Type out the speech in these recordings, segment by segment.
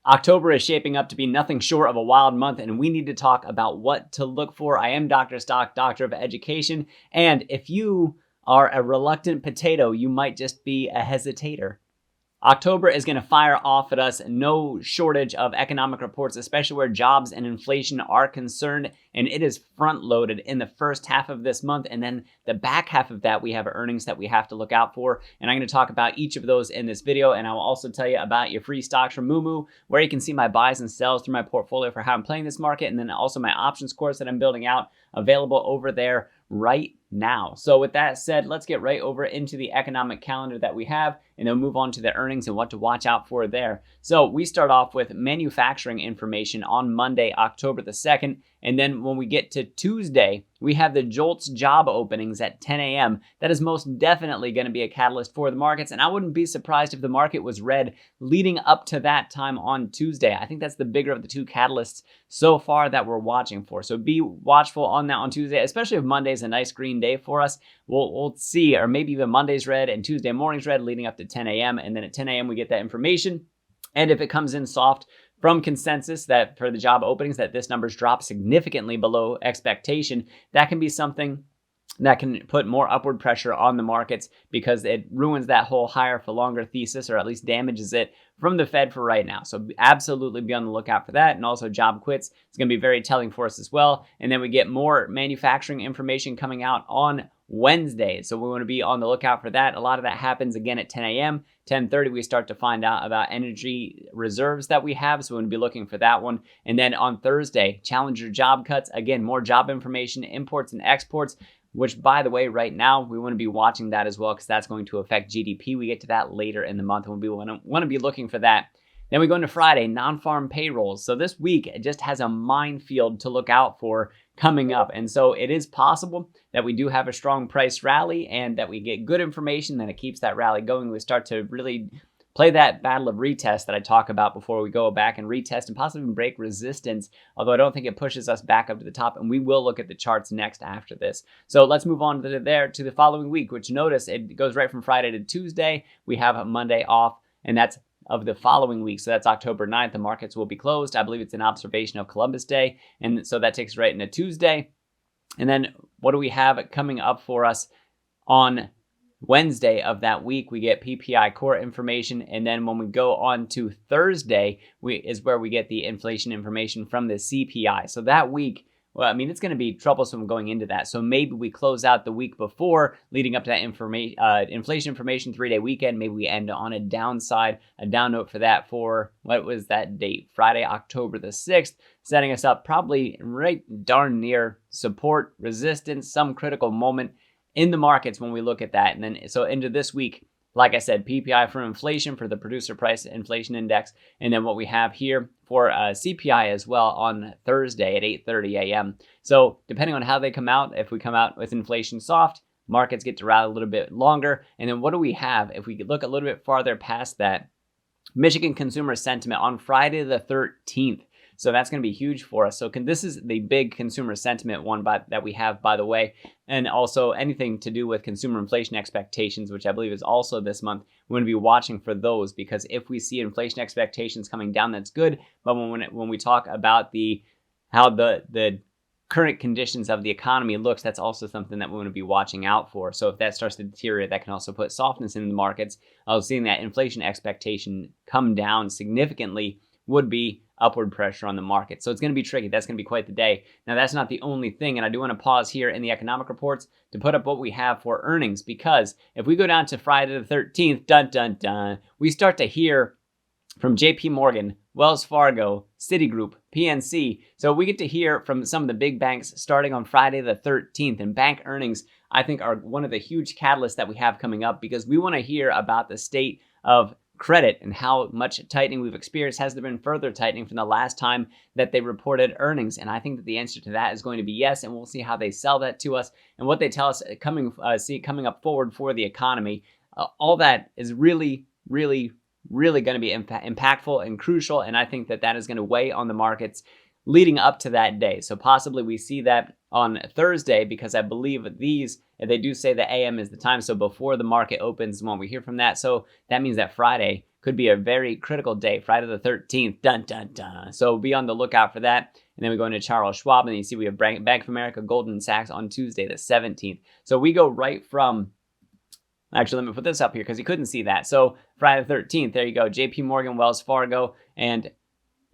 October is shaping up to be nothing short of a wild month, and we need to talk about what to look for. I am Dr. Stock, Doctor of Education, and if you are a reluctant potato, you might just be a hesitator. October is going to fire off at us. No shortage of economic reports, especially where jobs and inflation are concerned. And it is front loaded in the first half of this month. And then the back half of that, we have earnings that we have to look out for. And I'm going to talk about each of those in this video. And I will also tell you about your free stocks from Moomoo, where you can see my buys and sells through my portfolio for how I'm playing this market. And then also my options course that I'm building out, available over there right now. So with that said, let's get right over into the economic calendar that we have, and then move on to the earnings and what to watch out for there. So we start off with manufacturing information on Monday, October the 2nd. And then when we get to Tuesday, we have the JOLTS job openings at 10 a.m. That is most definitely going to be a catalyst for the markets. And I wouldn't be surprised if the market was red leading up to that time on Tuesday. I think that's the bigger of the two catalysts so far that we're watching for. So be watchful on that on Tuesday, especially if Monday's a nice green day for us. We'll see, or maybe even Monday's red and Tuesday morning's red leading up to 10 a.m. And then at 10 a.m. we get that information. And if it comes in soft from consensus that for the job openings that this number's dropped significantly below expectation, that can be something that can put more upward pressure on the markets, because it ruins that whole higher for longer thesis, or at least damages it from the Fed for right now. So absolutely be on the lookout for that. And also job quits is going to be very telling for us as well. And then we get more manufacturing information coming out on Wednesday. So we want to be on the lookout for that. A lot of that happens again at 10 a.m. 10:30, we start to find out about energy reserves that we have. So we want to be looking for that one. And then on Thursday, challenger job cuts. Again, more job information, imports and exports, which, by the way, right now, we want to be watching that as well, because that's going to affect GDP. We get to that later in the month, and we want to be looking for that. Then we go into Friday, non-farm payrolls. So this week, it just has a minefield to look out for coming up. And so it is possible that we do have a strong price rally and that we get good information, then it keeps that rally going. We start to really play that battle of retest that I talk about before we go back and retest and possibly break resistance, although I don't think it pushes us back up to the top. And we will look at the charts next after this. So let's move on to the following week, which, notice it goes right from Friday to Tuesday. We have a Monday off, and that's of the following week. So that's October 9th. The markets will be closed. I believe it's an observation of Columbus Day. And so that takes us right into Tuesday. And then what do we have coming up for us on Wednesday of that week? We get PPI core information. And then when we go on to Thursday, is where we get the inflation information from the CPI. So that week, well, I mean, it's going to be troublesome going into that. So maybe we close out the week before, leading up to that inflation information 3-day weekend. Maybe we end on a downside, a down note for that for, what was that date? Friday, October the 6th, setting us up probably right darn near support, resistance, some critical moment in the markets when we look at that. And then so into this week, like I said, PPI for inflation, for the producer price inflation index. And then what we have here for CPI as well on Thursday at 8:30 a.m. So depending on how they come out, if we come out with inflation soft, markets get to rally a little bit longer. And then what do we have? If we look a little bit farther past that, Michigan consumer sentiment on Friday the 13th. So that's going to be huge for us. So this is the big consumer sentiment one that we have, by the way, and also anything to do with consumer inflation expectations, which I believe is also this month. We're going to be watching for those, because if we see inflation expectations coming down, that's good. But when we talk about how the current conditions of the economy looks, that's also something that we want to be watching out for. So if that starts to deteriorate, that can also put softness in the markets. Seeing that inflation expectation come down significantly would be upward pressure on the market. So it's going to be tricky. That's going to be quite the day. Now, that's not the only thing. And I do want to pause here in the economic reports to put up what we have for earnings, because if we go down to Friday the 13th, dun, dun, dun, we start to hear from JP Morgan, Wells Fargo, Citigroup, PNC. So we get to hear from some of the big banks starting on Friday the 13th. And bank earnings, I think, are one of the huge catalysts that we have coming up, because we want to hear about the state of credit and how much tightening we've experienced. Has there been further tightening from the last time that they reported earnings? And I think that the answer to that is going to be yes, and we'll see how they sell that to us and what they tell us coming up forward for the economy. All that is really, really, really going to be impactful and crucial, and I think that is going to weigh on the markets leading up to that day. So possibly we see that on Thursday, because I believe they do say the AM is the time, so before the market opens when we hear from that. So that means that Friday could be a very critical day, Friday the 13th. Dun, dun, dun. So be on the lookout for that. And then we go into Charles Schwab, and you see we have Bank of America, Goldman Sachs on Tuesday the 17th. So we go right from, actually, let me put this up here because you couldn't see that. So Friday the 13th, there you go. JP Morgan, Wells Fargo, and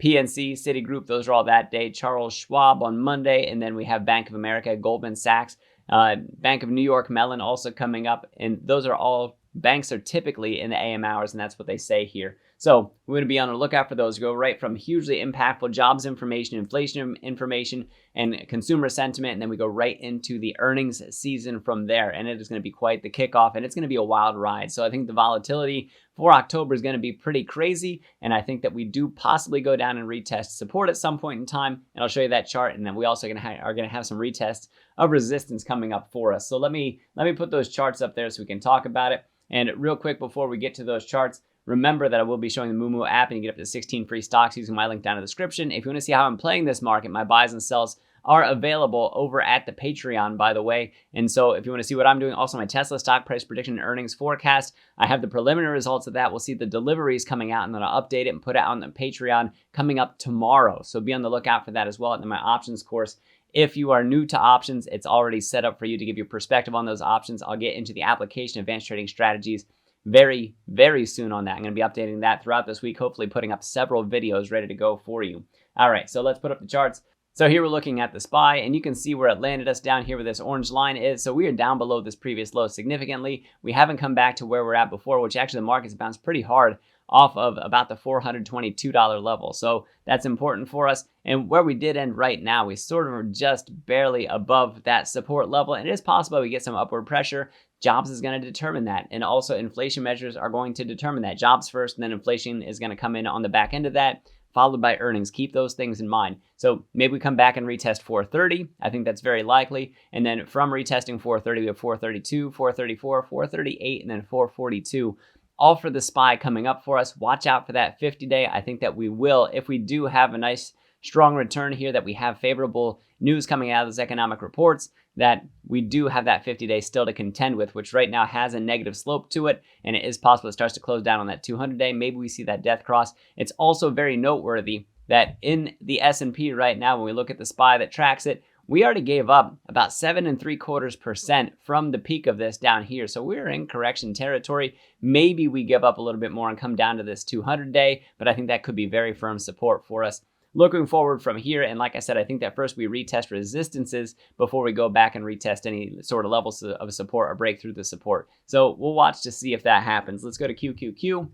PNC, Citigroup, those are all that day. Charles Schwab on Monday, and then we have Bank of America, Goldman Sachs, Bank of New York, Mellon also coming up, and those are all, banks are typically in the AM hours, and that's what they say here. So we're going to be on the lookout for those. Go right from hugely impactful jobs information, inflation information, and consumer sentiment, and then we go right into the earnings season from there, and it is going to be quite the kickoff, and it's going to be a wild ride. So I think the volatility for October is going to be pretty crazy, and I think that we do possibly go down and retest support at some point in time, and I'll show you that chart, and then we also are going to have some retests of resistance coming up for us. So let me put those charts up there so we can talk about it. And real quick before we get to those charts, remember that I will be showing the Moomoo app, and you get up to 16 free stocks using my link down in the description. If you want to see how I'm playing this market, my buys and sells are available over at the Patreon, by the way. And so if you want to see what I'm doing, also my Tesla stock price prediction and earnings forecast, I have the preliminary results of that. We'll see the deliveries coming out, and then I'll update it and put it on the Patreon coming up tomorrow. So be on the lookout for that as well. And then my options course, if you are new to options, it's already set up for you to give your perspective on those options. I'll get into the application advanced trading strategies very, very soon on that. I'm going to be updating that throughout this week, hopefully putting up several videos ready to go for you. All right, so let's put up the charts. So here we're looking at the SPY, and you can see where it landed us down here where this orange line is. So we are down below this previous low significantly. We haven't come back to where we're at before, which actually the market's bounced pretty hard off of about the $422 level. So that's important for us. And where we did end right now, we sort of are just barely above that support level. And it is possible we get some upward pressure. Jobs is going to determine that. And also inflation measures are going to determine that. Jobs first, and then inflation is going to come in on the back end of that, followed by earnings. Keep those things in mind. So maybe we come back and retest 430. I think that's very likely. And then from retesting 430, we have 432, 434, 438, and then 442. All for the SPY coming up for us. Watch out for that 50-day. I think that we will, if we do have a nice strong return here, that we have favorable news coming out of those economic reports, that we do have that 50-day still to contend with, which right now has a negative slope to it, and it is possible it starts to close down on that 200-day. Maybe we see that death cross. It's also very noteworthy that in the S&P right now, when we look at the SPY that tracks it, we already gave up about 7.75% from the peak of this down here. So we're in correction territory. Maybe we give up a little bit more and come down to this 200-day, but I think that could be very firm support for us looking forward from here. And like I said, I think that first we retest resistances before we go back and retest any sort of levels of support or break through the support. So we'll watch to see if that happens. Let's go to QQQ.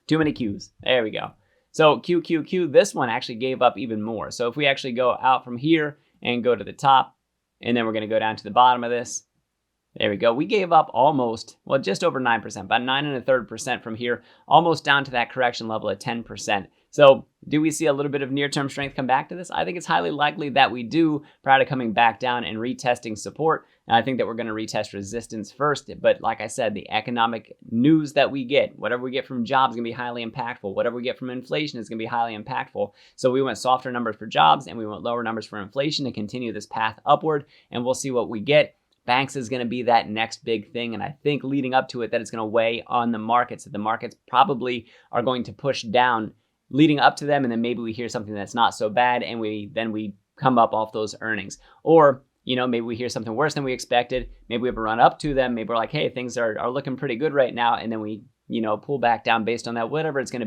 Too many Qs. There we go. So QQQ, this one actually gave up even more. So if we actually go out from here and go to the top, and then we're going to go down to the bottom of this. There we go. We gave up almost, well, just over 9%, about 9.33% from here, almost down to that correction level at 10%. So do we see a little bit of near-term strength come back to this? I think it's highly likely that we do prior to coming back down and retesting support. And I think that we're going to retest resistance first. But like I said, the economic news that we get, whatever we get from jobs is going to be highly impactful. Whatever we get from inflation is going to be highly impactful. So we want softer numbers for jobs and we want lower numbers for inflation to continue this path upward. And we'll see what we get. Banks is going to be that next big thing. And I think leading up to it, that it's going to weigh on the markets. That the markets probably are going to push down leading up to them, and then maybe we hear something that's not so bad, and we come up off those earnings. Or, maybe we hear something worse than we expected. Maybe we have a run up to them. Maybe we're like, hey, things are looking pretty good right now, and then we, pull back down based on that. Whatever it's going to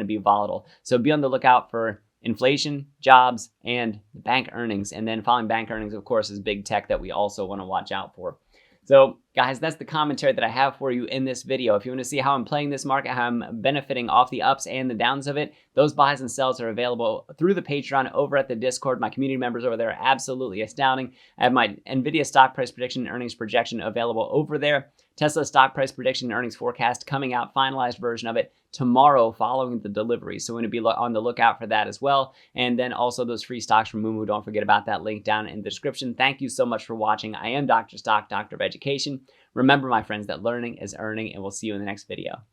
be volatile. So be on the lookout for inflation, jobs, and bank earnings. And then following bank earnings, of course, is big tech that we also want to watch out for. So guys, that's the commentary that I have for you in this video. If you want to see how I'm playing this market, how I'm benefiting off the ups and the downs of it, those buys and sells are available through the Patreon over at the Discord. My community members over there are absolutely astounding. I have my NVIDIA stock price prediction and earnings projection available over there. Tesla stock price prediction and earnings forecast coming out, finalized version of it tomorrow following the delivery. So we're going to be on the lookout for that as well. And then also those free stocks from Moomoo. Don't forget about that link down in the description. Thank you so much for watching. I am Dr. Stock, Doctor of Education. Remember, my friends, that learning is earning, and we'll see you in the next video.